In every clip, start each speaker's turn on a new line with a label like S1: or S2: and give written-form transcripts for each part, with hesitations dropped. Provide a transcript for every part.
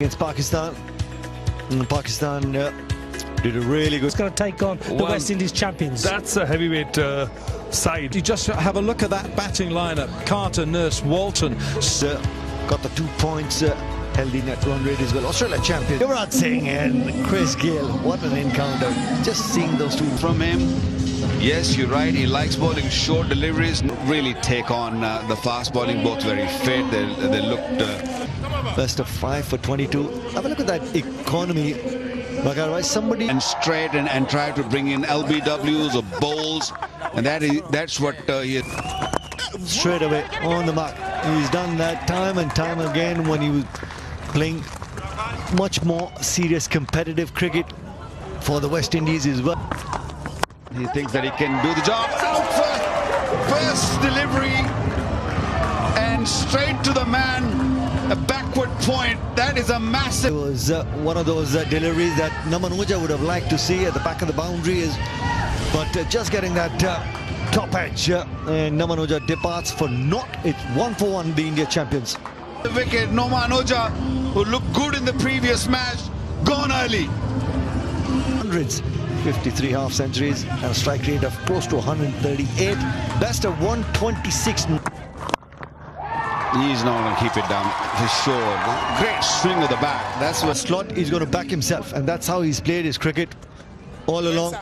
S1: against Pakistan. Pakistan did a really good.
S2: It's going to take on the West Indies champions.
S3: That's a heavyweight side.
S4: You just have a look at that batting lineup. Carter, Nurse, Walton.
S1: Got the 2 points, held in at run rate as well. Australia champions. Yuvraj Singh and Chris Gayle. What an encounter. Just seeing those two.
S5: From him, yes, you're right. He likes bowling short deliveries. Really take on the fast bowling. Both very fit. They looked.
S1: Best of 5 for 22. Have a look at that economy. Somebody
S5: and straight and try to bring in LBWs or bowls, and that's what he is.
S1: Straight away on the mark. He's done that time and time again when he was playing much more serious competitive cricket for the West Indies as well.
S5: He thinks that he can do the job. Out for first delivery and straight to the man. A backward point. That is a massive.
S1: It was one of those deliveries that Namanuja would have liked to see at the back of the boundary, but just getting that top edge, and Namanuja departs for naught. It's 1 for 1, the India champions.
S5: The wicket, Namanuja, who looked good in the previous match, gone early.
S1: Hundreds, 53 half centuries, and a strike rate of close to 138. Best of 126.
S5: He's not going to keep it down for sure. Great swing of the bat. That's what
S1: slot. He's going to back himself, and that's how he's played his cricket all along.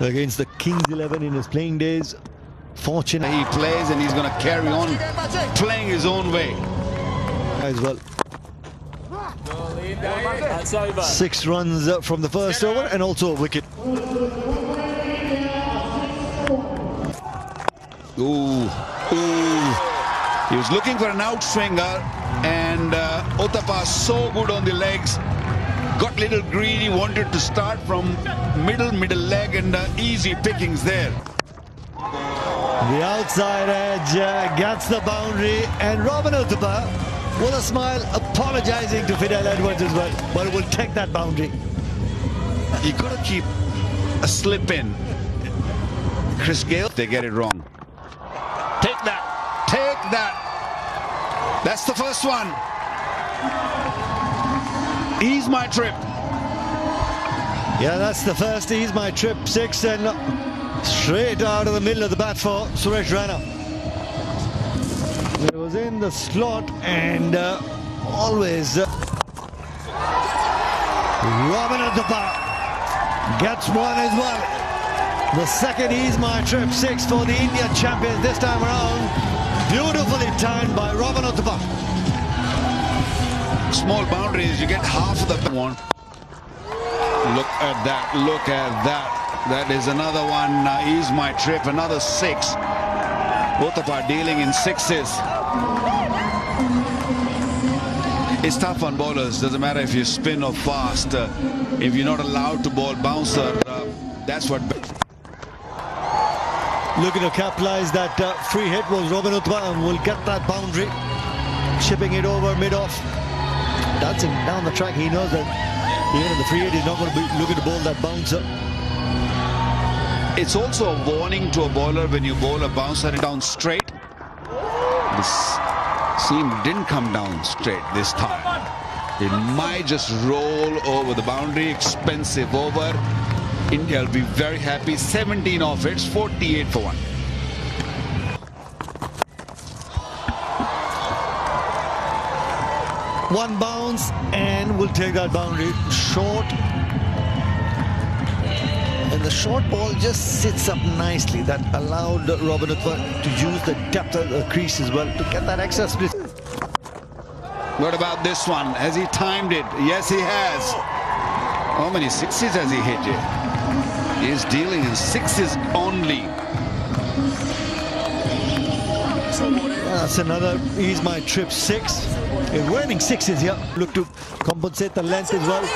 S1: Against the Kings 11 in his playing days. Fortunate
S5: he plays, and he's going to carry on playing his own way
S1: as well.
S2: That's over.
S1: 6 runs from the first over, and also a wicket.
S5: Ooh. He was looking for an outswinger, and Uthappa so good on the legs. Got a little greedy, wanted to start from middle leg, and easy pickings there.
S1: The outside edge gets the boundary, and Robin Uthappa with a smile apologizing to Fidel Edwards as well, but will take that boundary.
S5: You got to keep a slip in. Chris Gayle, they get it wrong. Take that. Take that. That's the first one. Ease my trip.
S1: Yeah, that's the first ease my trip. 6, and straight out of the middle of the bat for Suresh Raina. It was in the slot, and always Robin Uthappa gets one as well. The second ease my trip. 6 for the India champions this time around. Beautifully timed by Robin Uthappa.
S5: Small boundaries, you get half of the one. Look at that, look at that. That is another one. Ease my trip, another 6. Uthappa dealing in 6s. It's tough on bowlers. Doesn't matter if you spin or fast. If you're not allowed to bowl bouncer, that's what.
S1: Looking to capitalize that free hit was Robin Uthappa, and will get that boundary. Chipping it over mid-off. Dancing down the track. He knows that even in the free hit, he's not going to be looking to bowl that bouncer.
S5: It's also a warning to a bowler when you bowl a bouncer down straight. This seam didn't come down straight this time. It might just roll over the boundary. Expensive over. India will be very happy. 17 off it, 48 for 1.
S1: One bounce, and will take that boundary. Short. And the short ball just sits up nicely. That allowed Robin Uthappa to use the depth of the crease as well to get that extra split.
S5: What about this one? Has he timed it? Yes, he has. How many 6s has he hit here? He's dealing in 6s only.
S1: That's another ease my trip 6. He's winning 6s here. Look to compensate the length as well.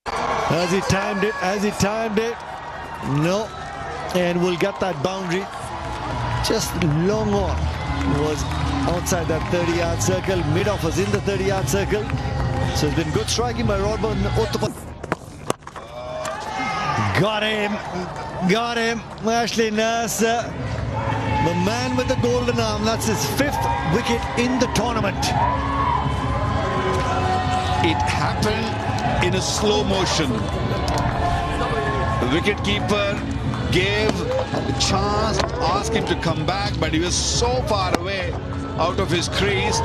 S1: Has he timed it? Has he timed it? No. And will get that boundary. Just long on. Was outside that 30-yard circle. Mid-off was in the 30-yard circle. So it's been good striking by Robin Uthappa. Got him. Got him. Ashley Nurse, the man with the golden arm. That's his 5th wicket in the tournament.
S5: It happened in a slow motion. The wicketkeeper gave a chance, asked him to come back, but he was so far away out of his crease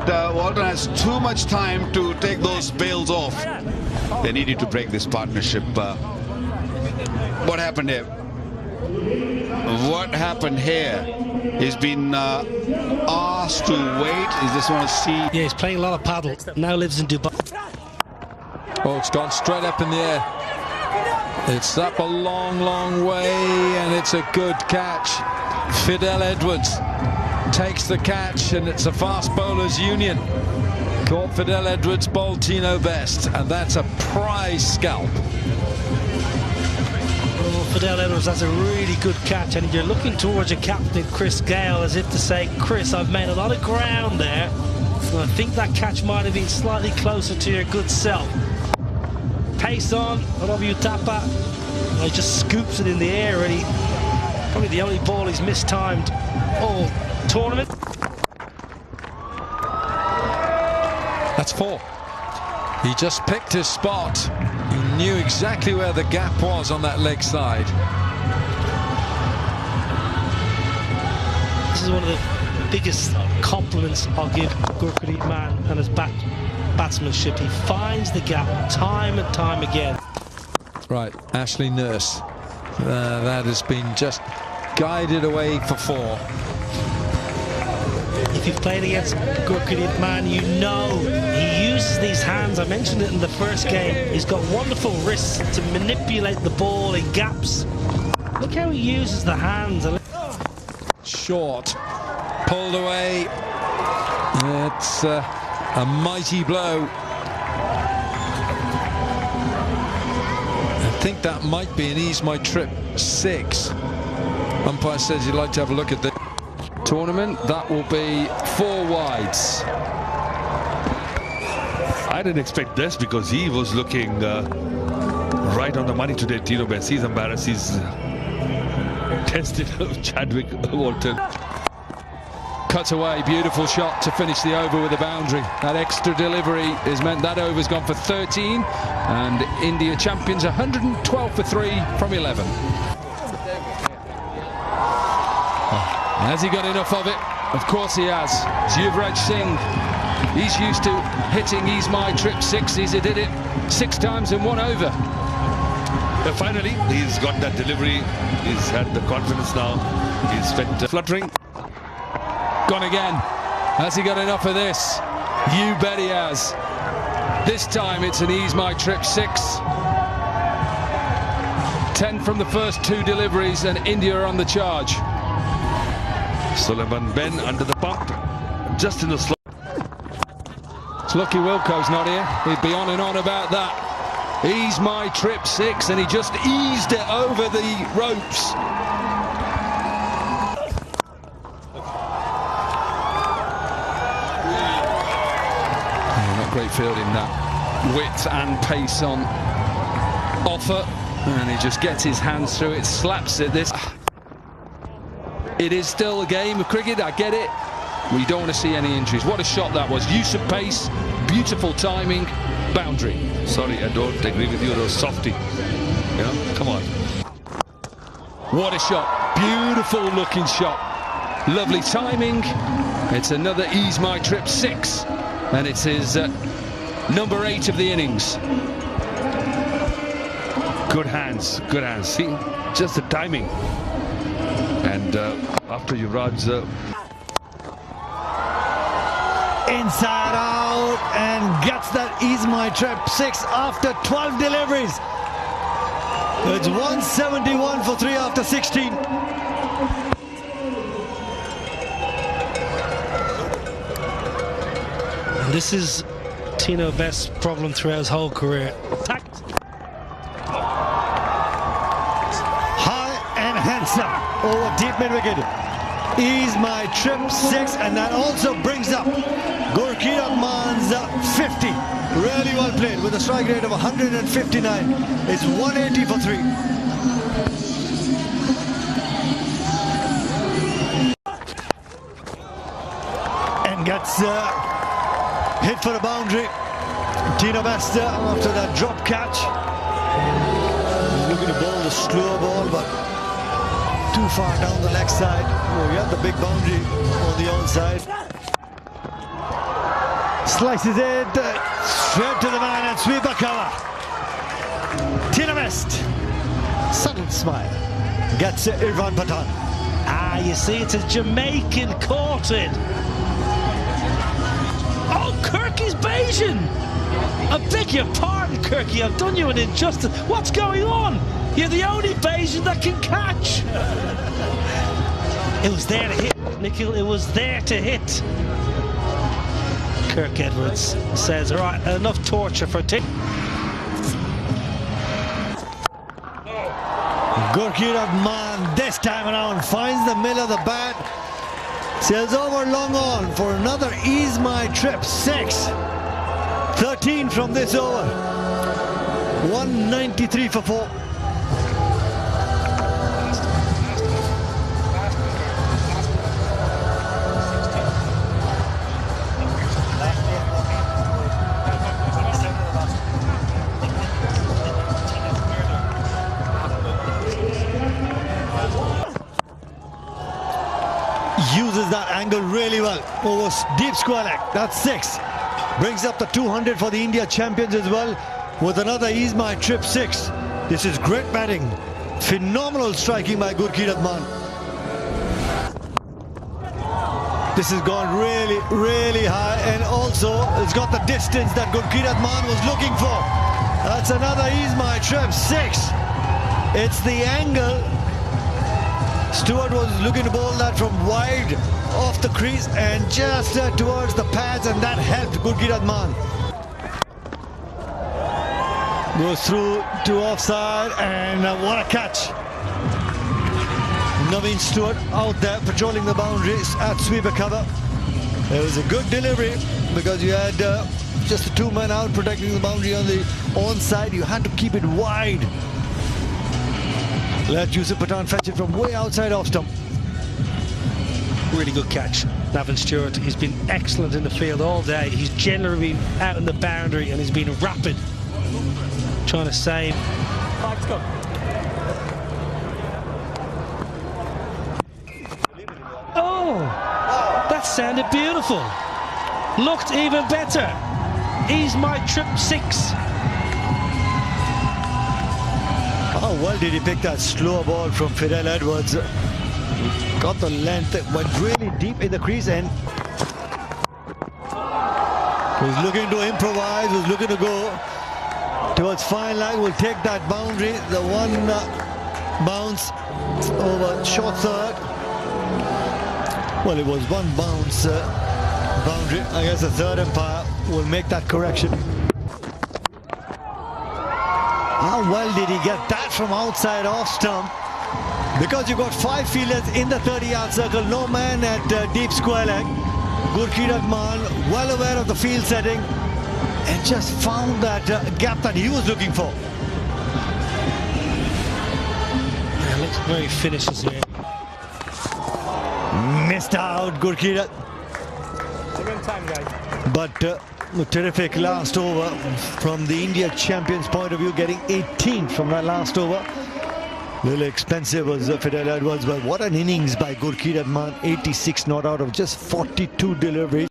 S5: that Walton has too much time to take those bails off. They needed to break this partnership. What happened here? What happened here? He's been asked to wait. He just want to see.
S2: Yeah, he's playing a lot of paddle. Now lives in Dubai.
S4: Oh, it's gone straight up in the air. It's up a long, long way, and it's a good catch. Fidel Edwards takes the catch, and it's a fast bowler's union. Caught Fidel Edwards, bowled Tino Best, and that's a prize scalp.
S2: Oh, Fidel Edwards, that's a really good catch, and you're looking towards your captain, Chris Gale, as if to say, Chris, I've made a lot of ground there, and I think that catch might have been slightly closer to your good self. Pace on, Robbie Utapa. He just scoops it in the air, and probably the only ball he's mistimed all tournament.
S4: That's 4. He just picked his spot. He knew exactly where the gap was on that leg side.
S2: This is one of the biggest compliments I'll give Gurpreet Mann and his batsmanship. He finds the gap time and time again.
S4: Right, Ashley Nurse. That has been just guided away for 4.
S2: If you've played against Gurpreet Mann, you know he uses these hands. I mentioned it in the first game. He's got wonderful wrists to manipulate the ball in gaps. Look how he uses the hands.
S4: Short, pulled away. It's a mighty blow. I think that might be an Ease My Trip 6. Umpire says he'd like to have a look at the tournament. That will be 4 wides.
S3: I didn't expect this because he was looking right on the money today. Tino Best, he's embarrassed. He's tested Chadwick Walton.
S4: Cuts away, beautiful shot to finish the over with a boundary. That extra delivery has meant that over's gone for 13, and India champions 112 for 3 from 11. Has he got enough of it? Of course he has. It's Yuvraj Singh. He's used to hitting Ease My Trip 6s. He did it 6 times in 1 over.
S3: But finally, he's got that delivery. He's had the confidence now. He's spent fluttering.
S4: Gone again. Has he got enough of this? You bet he has. This time it's an Ease My Trip 6. 10 from the first 2 deliveries, and India are on the charge.
S3: Sulaiman Ben under the pump, just in the slot.
S4: It's lucky Wilco's not here. He'd be on and on about that. Ease My Trip 6, and he just eased it over the ropes. Not great fielding, that width and pace on offer, and he just gets his hands through it, slaps it. It is still a game of cricket, I get it. We don't want to see any injuries. What a shot that was. Use of pace, beautiful timing, boundary.
S3: Sorry, I don't agree with you, though. Softy. You know, come on.
S4: What a shot. Beautiful looking shot. Lovely timing. It's another Ease My Trip 6. And it's his number 8 of the innings.
S3: Good hands, good hands. See, just the timing. And after Yuvraj...
S1: Inside out, and gets that Ease My Trip 6 after 12 deliveries. It's 171 for 3 after 16.
S2: And this is Tino Best's problem throughout his whole career.
S1: High and handsome over deep mid-wicket. Ease My Trip 6, and that also brings up Gurpreet Mann's 50. Really well played with a strike rate of 159. It's 180 for 3. And gets hit for a boundary. Tino Besta after that drop catch. He's looking to bowl the slow ball, but too far down the leg side. Oh, you have the big boundary on the onside. Slices it straight to the man and sweeper cover. Tino Besta, subtle smile, gets Irfan Pathan.
S2: Ah, you see, it's a Jamaican caught it. Oh, Kirky's Bayesian. I beg your pardon, Kirky, I've done you an injustice. What's going on? You're the only Bayesian that can catch. It was there to hit, Nikhil. It was there to hit. Kirk Edwards says, all right, enough torture for Tim.
S1: Gurkeerat Maan this time around finds the middle of the bat. Sails over long on for another Ease My Trip 6. 13 from this over. 193 for 4. Uses that angle really well over deep square leg. That's 6. Brings up the 200 for the India champions as well with another Ease My Trip 6. This is great batting. Phenomenal striking by Gurkeerat Maan. This has gone really, really high, and also it's got the distance that Gurkeerat Maan was looking for. That's another Ease My Trip 6. It's the angle. Stewart was looking to bowl that from wide off the crease and just towards the pads, and that helped Gurkeerat Maan. Goes through to offside, and what a catch. Naveen Stewart out there patrolling the boundaries at sweeper cover. It was a good delivery because you had just the 2 men out protecting the boundary on the onside. You had to keep it wide. Let Yusuf Pathan fetch it from way outside off stump.
S2: Really good catch, Naveen Stewart. He's been excellent in the field all day. He's generally been out in the boundary and he's been rapid, trying to save. Oh, that sounded beautiful. Looked even better. Ease My Trip 6.
S1: How well did he pick that slow ball from Fidel Edwards? Got the length, went really deep in the crease, and was looking to improvise, was looking to go towards fine line. Will take that boundary, the one bounce over short third. Well, it was one bounce boundary. I guess the third umpire will make that correction. How well did he get that from outside off stump? Because you got 5 fielders in the 30-yard circle, no man at deep square leg. Gurkeerat Maan, well aware of the field setting, and just found that gap that he was looking for.
S2: Yeah, looks very finishes here.
S1: Missed out, Gurkeerat. But a terrific last over from the India champions' point of view, getting 18 from that last over. A little expensive was Fidel Edwards, but what an innings by Gurkeerat Maan. 86 not out of just 42 deliveries.